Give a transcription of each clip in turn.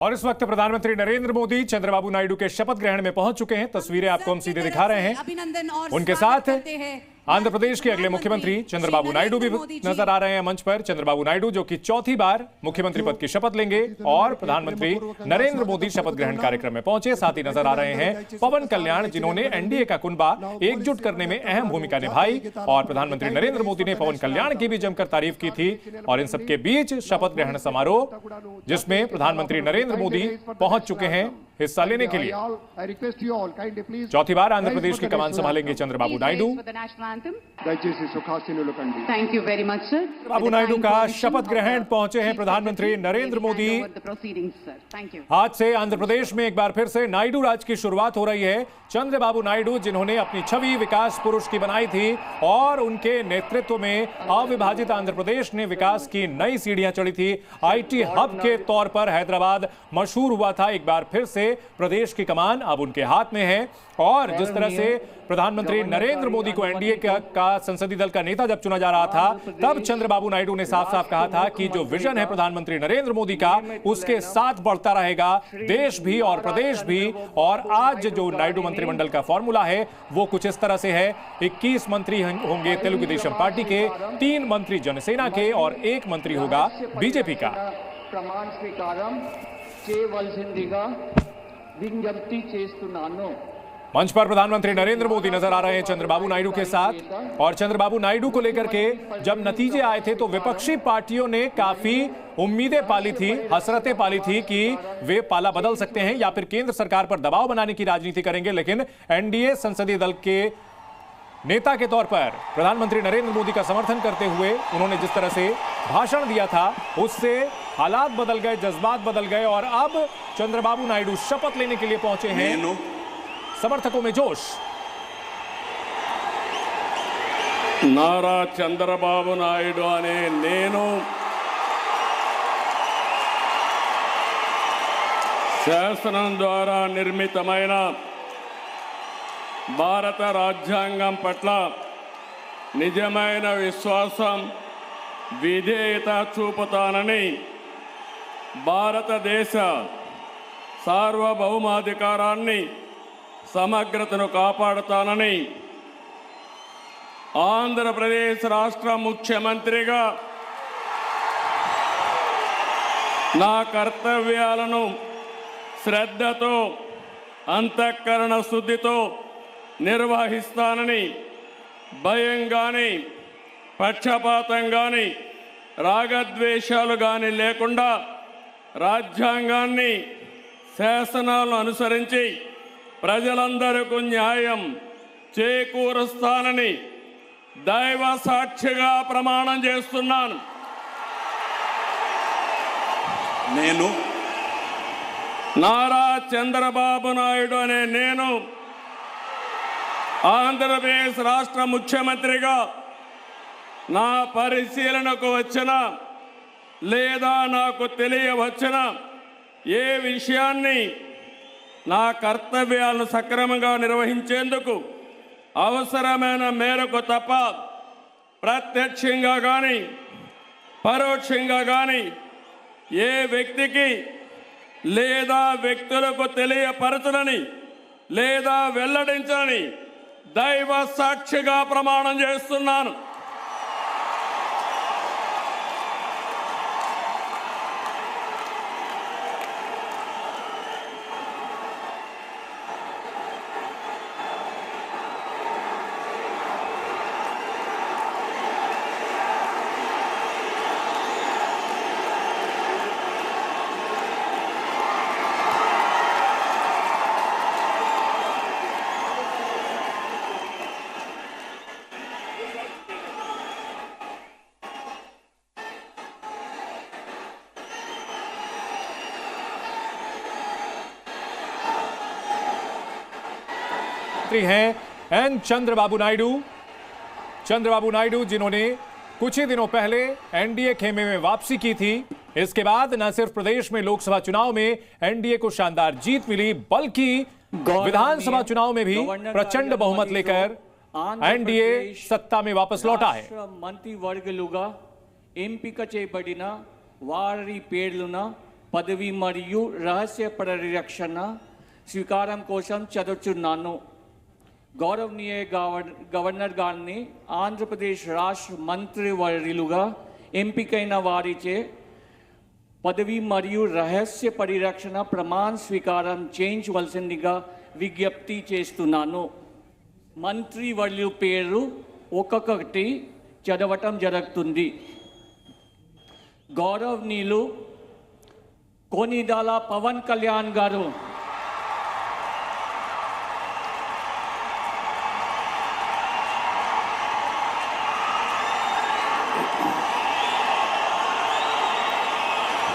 और इस वक्त प्रधानमंत्री नरेंद्र मोदी चंद्रबाबू नायडू के शपथ ग्रहण में पहुंच चुके हैं। तस्वीरें आपको हम सीधे दिखा रहे हैं। उनके साथ आंध्र प्रदेश के अगले मुख्यमंत्री चंद्रबाबू नायडू भी नजर आ रहे हैं मंच पर। चंद्रबाबू नायडू जो कि चौथी बार मुख्यमंत्री पद की शपथ लेंगे और प्रधानमंत्री नरेंद्र मोदी शपथ ग्रहण कार्यक्रम में पहुंचे। साथ ही नजर आ रहे हैं पवन कल्याण, जिन्होंने एनडीए का कुनबा एकजुट करने में अहम भूमिका निभाई और प्रधानमंत्री नरेंद्र मोदी ने पवन कल्याण की भी जमकर तारीफ की थी। और इन सबके बीच शपथ ग्रहण समारोह, जिसमें प्रधानमंत्री नरेंद्र मोदी पहुंच चुके हैं हिस्सा लेने के लिए। चौथी बार आंध्र प्रदेश की कमान संभालेंगे Chandrababu Naidu. Thank you very much sir. Chandrababu Naidu का शपथ ग्रहण पहुंचे हैं प्रधानमंत्री नरेंद्र मोदी। आज से आंध्र प्रदेश में एक बार फिर से नायडू राज की शुरुआत हो रही है। चंद्रबाबू नायडू, जिन्होंने अपनी छवि विकास पुरुष की बनाई थी और उनके नेतृत्व में अविभाजित आंध्र प्रदेश ने विकास की नई सीढ़ियां चढ़ी थी। आईटी हब के तौर पर हैदराबाद मशहूर हुआ था। एक बार फिर से प्रदेश की कमान अब उनके हाथ में है। और जिस तरह से प्रधानमंत्री नरेंद्र मोदी को एनडीए का संसदीय दल का नेता जब चुना जा रहा था, तब चंद्रबाबू नायडू ने साफ साफ कहा था कि जो विजन है प्रधानमंत्री नरेंद्र मोदी का, उसके साथ बढ़ता रहेगा देश भी और प्रदेश भी। और आज जो नायडू मंत्रिमंडल का फॉर्मूला है वो कुछ इस तरह से है। 21 मंत्री होंगे तेलुगु देशम पार्टी के, 3 मंत्री जनसेना के और 1 मंत्री होगा बीजेपी का। ప్రమాణ స్వీకారం చేయవలసిందిగా విజ్ఞప్తి చేస్తున్నాను। मंच पर प्रधानमंत्री नरेंद्र मोदी नजर आ रहे हैं चंद्रबाबू नायडू के साथ। और चंद्रबाबू नायडू को लेकर के जब नतीजे आए थे तो विपक्षी पार्टियों ने काफी उम्मीदें पाली थी, हसरतें पाली थी कि वे पाला बदल सकते हैं या फिर केंद्र सरकार पर दबाव बनाने की राजनीति करेंगे। लेकिन एनडीए संसदीय दल के नेता के तौर पर प्रधानमंत्री नरेंद्र मोदी का समर्थन करते हुए उन्होंने जिस तरह से भाषण दिया था, उससे हालात बदल गए, जज्बात बदल गए। और अब चंद्रबाबू नायडू शपथ लेने के लिए पहुंचे हैं। समर्थकों में जोश। नारा चंद्रबाबू नायडू अने नेनु శాసనం ద్వారా నిర్మితమైన భారత రాజ్యాంగం పట్ల నిజమైన విశ్వాసం, విధేయత చూపుతానని, భారతదేశ సార్వభౌమాధికారాన్ని, సమగ్రతను కాపాడుతానని, ఆంధ్రప్రదేశ్ రాష్ట్ర ముఖ్యమంత్రిగా నా కర్తవ్యాలను శ్రద్ధతో, అంతఃకరణ శుద్ధితో నిర్వహిస్తానని, భయం గాని, పక్షపాతం గాని, రాగద్వేషాలు గాని లేకుండా రాజ్యాంగాన్ని, శాసనాలను అనుసరించి ప్రజలందరికీ న్యాయం చేకూరుస్తానని దైవ సాక్షిగా ప్రమాణం చేస్తున్నాను। నేను నారా చంద్రబాబు నాయుడు అనే నేను ఆంధ్రప్రదేశ్ రాష్ట్ర ముఖ్యమంత్రిగా నా పరిశీలనకు వచ్చిన లేదా నాకు తెలియవచ్చిన ఏ విషయాన్ని నా కర్తవ్యాలను సక్రమంగా నిర్వహించేందుకు అవసరమైన మేరకు తప్ప ప్రత్యక్షంగా కానీ పరోక్షంగా కానీ ఏ వ్యక్తికి లేదా వ్యక్తులకు తెలియపరచనని లేదా వెల్లడించని దైవ సాక్షిగా ప్రమాణం చేస్తున్నాను। हैं एन चंद्रबाबू नायडू। चंद्रबाबू नायडू जिन्होंने कुछ ही दिनों पहले एनडीए खेमे में वापसी की थी। इसके बाद न सिर्फ प्रदेश में लोकसभा चुनाव में एनडीए को शानदार जीत मिली, बल्कि विधानसभा चुनाव में भी प्रचंड बहुमत लेकर एनडीए सत्ता में वापस लौटा है। మంత్రివర్గులుగా ఎంపిక చేయబడిన వారి పేర్లను పదవి మరియు రహస్య పరిరక్షణ స్వీకారం కోసం చదువుతున్నాను. గౌరవనీయ గవర్నర్ గారిని ఆంధ్రప్రదేశ్ రాష్ట్ర మంత్రివర్యులుగా ఎంపికైన వారిచే పదవి మరియు రహస్య పరిరక్షణ ప్రమాణ స్వీకారం చేయించవలసిందిగా విజ్ఞప్తి చేస్తున్నాను. మంత్రివర్యుల పేరు ఒక్కొక్కటి చదవటం జరుగుతుంది. గౌరవనీయులు కొనిదాల పవన్ కళ్యాణ్ గారు,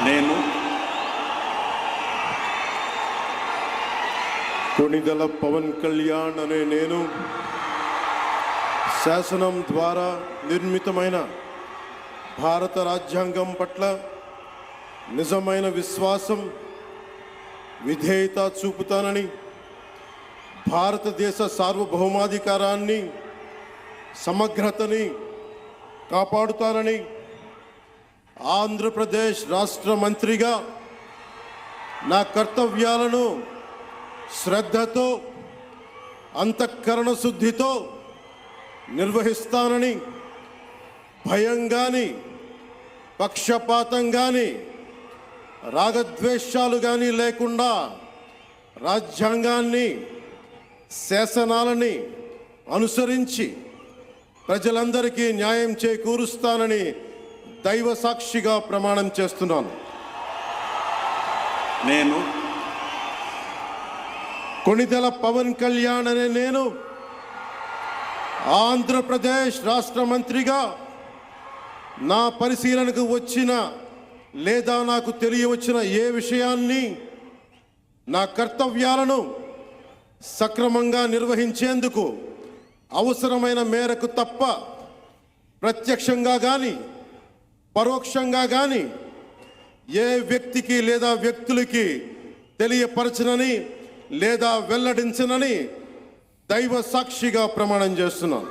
నేను కొణిదెల పవన్ కళ్యాణ్ అనే నేను శాసనం ద్వారా నిర్మితమైన భారత రాజ్యాంగం పట్ల నిజమైన విశ్వాసం, విధేయత చూపుతానని, భారతదేశ సార్వభౌమాధికారాన్ని, సమగ్రతని కాపాడుతానని, ఆంధ్రప్రదేశ్ రాష్ట్ర మంత్రిగా నా కర్తవ్యాలను శ్రద్ధతో, అంతఃకరణ శుద్ధితో నిర్వహిస్తానని, భయం కానీ, పక్షపాతం కానీ, రాగద్వేషాలు కానీ లేకుండా రాజ్యాంగాన్ని, శాసనాలని అనుసరించి ప్రజలందరికీ న్యాయం చేకూరుస్తానని దైవ సాక్షిగా ప్రమాణం చేస్తున్నాను. నేను కొణిదెల పవన్ కళ్యాణ్ అనే నేను ఆంధ్రప్రదేశ్ రాష్ట్ర మంత్రిగా నా పరిశీలనకు వచ్చిన లేదా నాకు తెలియవచ్చిన ఏ విషయాన్ని, నా కర్తవ్యాలను సక్రమంగా నిర్వహించేందుకు అవసరమైన మేరకు తప్ప ప్రత్యక్షంగా కానీ పరోక్షంగా కానీ ఏ వ్యక్తికి లేదా వ్యక్తులకి తెలియపరచనని లేదా వెల్లడించనని దైవ సాక్షిగా ప్రమాణం చేస్తున్నాను.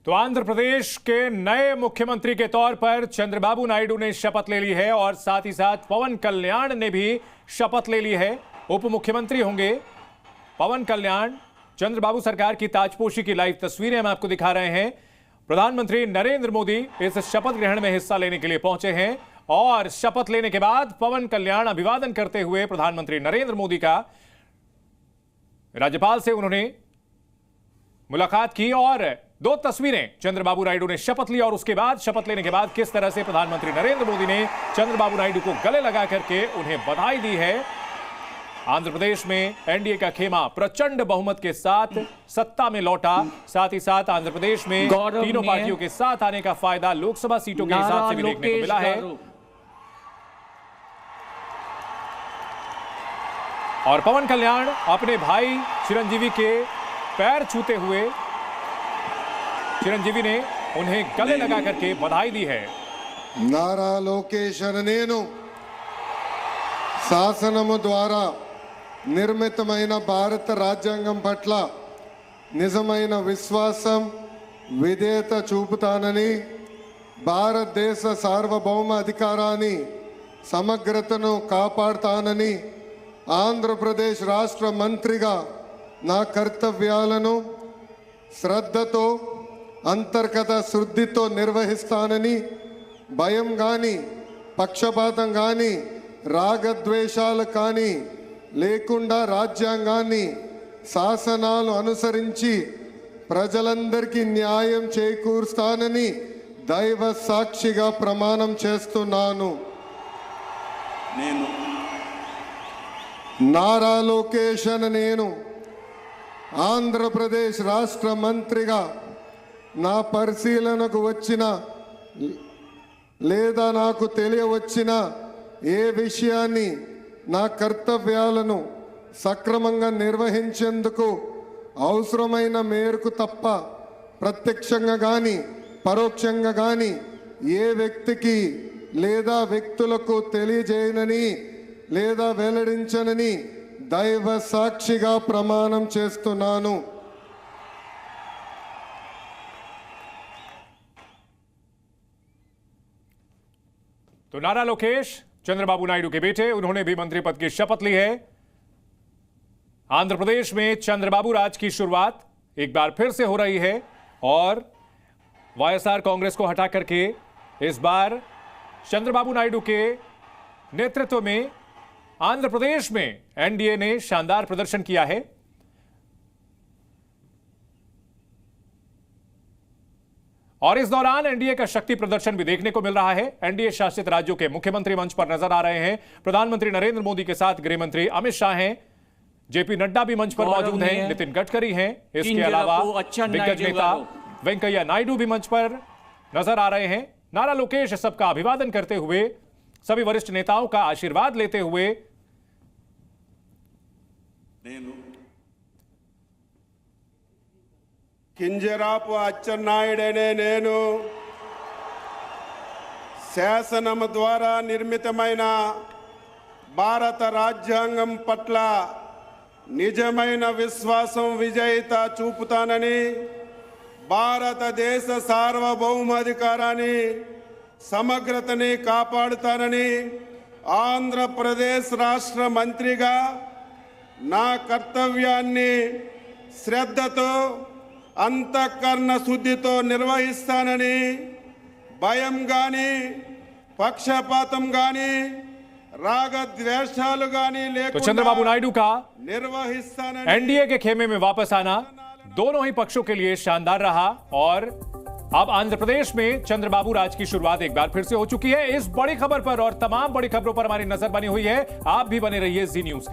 तो आंध्र प्रदेश के नए मुख्यमंत्री के तौर पर चंद्रबाबू नायडू ने शपथ ले ली है और साथ ही साथ पवन कल्याण ने भी शपथ ले ली है. उप मुख्यमंत्री होंगे पवन कल्याण. चंद्रबाबू सरकार की ताजपोशी की लाइव तस्वीरें हम आपको दिखा रहे हैं. प्रधानमंत्री नरेंद्र मोदी इस शपथ ग्रहण में हिस्सा लेने के लिए पहुंचे हैं और शपथ लेने के बाद पवन कल्याण अभिवादन करते हुए प्रधानमंत्री नरेंद्र मोदी का राज्यपाल से उन्होंने मुलाकात की और दो तस्वीरें चंद्रबाबू नायडू ने शपथ ली और उसके बाद शपथ लेने के बाद किस तरह से प्रधानमंत्री नरेंद्र मोदी ने चंद्रबाबू नायडू को गले लगा करके उन्हें बधाई दी है. आंध्र प्रदेश में एनडीए का खेमा प्रचंड बहुमत के साथ सत्ता में लौटा. साथ ही साथ आंध्र प्रदेश में तीनों पार्टियों के साथ आने का फायदा लोकसभा सीटों के हिसाब से भी देखने को मिला है. और पवन कल्याण अपने भाई चिरंजीवी के पैर छूते हुए चिरंजीवी ने उन्हें गले लगा करके बधाई दी है. नारा लोकेश नेनु శాసనము ద్వారా నిర్మితమైన భారత రాజ్యాంగం పట్ల నిజమైన విశ్వాసం, విధేయత చూపుతానని, భారతదేశ సార్వభౌమ అధికారాన్ని, సమగ్రతను కాపాడుతానని, ఆంధ్రప్రదేశ్ రాష్ట్ర మంత్రిగా నా కర్తవ్యాలను శ్రద్ధతో, అంతర్గత శుద్ధితో నిర్వహిస్తానని, భయం కానీ, పక్షపాతం కానీ, రాగద్వేషాలు కానీ లేకుండా రాజ్యాంగాన్ని, శాసనాలు అనుసరించి ప్రజలందరికీ న్యాయం చేకూరుస్తానని దైవ సాక్షిగా ప్రమాణం చేస్తున్నాను. నేను నారా లోకేష్ అనే నేను ఆంధ్రప్రదేశ్ రాష్ట్ర మంత్రిగా నా పరిశీలనకు వచ్చిన లేదా నాకు తెలియవచ్చిన ఏ విషయాన్ని, నా కర్తవ్యాలను సక్రమంగా నిర్వహించేందుకు అవసరమైన మేరకు తప్ప ప్రత్యక్షంగా కానీ పరోక్షంగా కానీ ఏ వ్యక్తికి లేదా వ్యక్తులకు తెలియజేయనని లేదా వెల్లడించనని దైవ సాక్షిగా ప్రమాణం చేస్తున్నాను. तो नारा लोकेश चंद्रबाबू नायडू के बेटे, उन्होंने भी मंत्री पद की शपथ ली है। आंध्र प्रदेश में चंद्रबाबू राज की शुरुआत एक बार फिर से हो रही है और वाईएसआर कांग्रेस को हटा करके इस बार चंद्रबाबू नायडू के नेतृत्व में आंध्र प्रदेश में एनडीए ने शानदार प्रदर्शन किया है। और इस दौरान एनडीए का शक्ति प्रदर्शन भी देखने को मिल रहा है। एनडीए शासित राज्यों के मुख्यमंत्री मंच पर नजर आ रहे हैं। प्रधानमंत्री नरेंद्र मोदी के साथ गृह मंत्री अमित शाह हैं, जेपी नड्डा भी मंच पर मौजूद हैं, नितिन गडकरी हैं, इसके अलावा दिग्गज नेता वेंकैया नायडू भी मंच पर नजर आ रहे हैं। नारा लोकेश सबका अभिवादन करते हुए, सभी वरिष्ठ नेताओं का आशीर्वाद लेते हुए కింజరాపు అచ్చెన్నాయుడనే నేను శాసనం ద్వారా నిర్మితమైన భారత రాజ్యాంగం పట్ల నిజమైన విశ్వాసం విజేత చూపుతానని, భారతదేశ సార్వభౌమాధికారాన్ని సమగ్రతని కాపాడుతానని, ఆంధ్రప్రదేశ్ రాష్ట్ర మంత్రిగా నా కర్తవ్యాన్ని శ్రద్ధతో అంతఃకరణ శుద్ధితో నిర్వహిస్తానని, భయం గాని పక్షపాతం గాని रागद्वेषालु गानी लेकुंडा तो चंद्रबाबू नायडू का निर्वहिस्ताननी एनडीए के खेमे में वापस आना दोनों ही पक्षों के लिए शानदार रहा और अब आंध्र प्रदेश में चंद्रबाबू राज की शुरुआत एक बार फिर से हो चुकी है। इस बड़ी खबर पर और तमाम बड़ी खबरों पर हमारी नजर बनी हुई है। आप भी बने रहिए जी न्यूज।